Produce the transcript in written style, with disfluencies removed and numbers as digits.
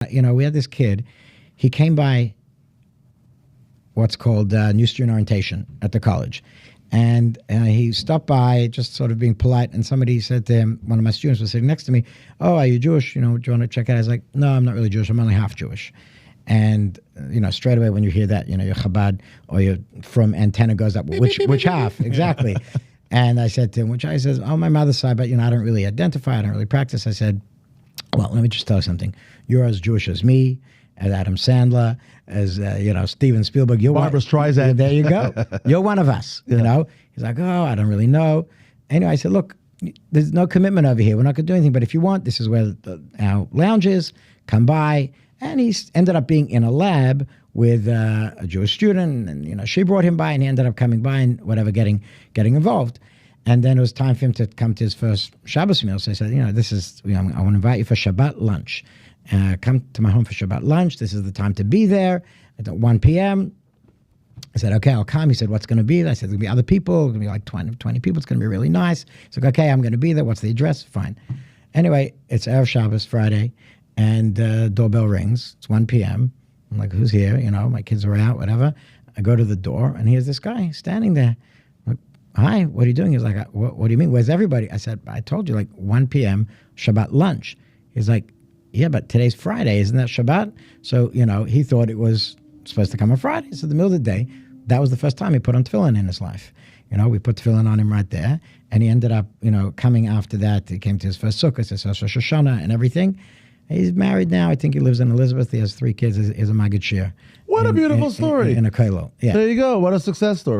We had this kid. He came by what's called New Student Orientation at the college. And he stopped by, just sort of being polite, and somebody said to him, one of my students was sitting next to me, "Oh, are you Jewish? Do you want to check it out?" I was like, "No, I'm not really Jewish. I'm only half Jewish." And, straight away when you hear that, you're Chabad, or you're from antenna goes up, which half? Exactly. And I said to him, which I says, "Oh, my mother's side, but, I don't really identify, I don't really practice." I said, "Well, let me just tell you something. You're as Jewish as me, as Adam Sandler, as, Steven Spielberg. You're Barbra Streisand. There you go. You're one of us, He's like, "Oh, I don't really know." Anyway, I said, "Look, there's no commitment over here. We're not going to do anything. But if you want, this is where our lounge is. Come by." And he ended up being in a lab with a Jewish student. And, she brought him by, and he ended up coming by and whatever, getting involved. And then it was time for him to come to his first Shabbos meal. So I said, this is, I want to invite you for Shabbat lunch. Come to my home for Shabbat lunch. This is the time to be there at 1 p.m. I said, "Okay, I'll come." He said, "What's going to be?" I said, "There's going to be other people. It's going to be like 20 people. It's going to be really nice." He's like, "Okay, I'm going to be there. What's the address?" Fine. Anyway, it's Erev Shabbos, Friday, and doorbell rings. It's 1 p.m. I'm like, "Who's here?" My kids are out, whatever. I go to the door, and here's this guy standing there. I'm like, "Hi, what are you doing?" He's like, what do you mean? Where's everybody?" I said, "I told you, like 1 p.m., Shabbat lunch." He's like, "Yeah, but today's Friday. Isn't that Shabbat?" So, he thought it was supposed to come on Friday. So the middle of the day, that was the first time he put on tefillin in his life. We put tefillin on him right there. And he ended up, coming after that. He came to his first Sukkah, his first Rosh Hashanah and everything. He's married now. I think he lives in Elizabeth. He has 3 kids. He's a Maggid Shir. What a beautiful story. In a kollel. Yeah. There you go. What a success story.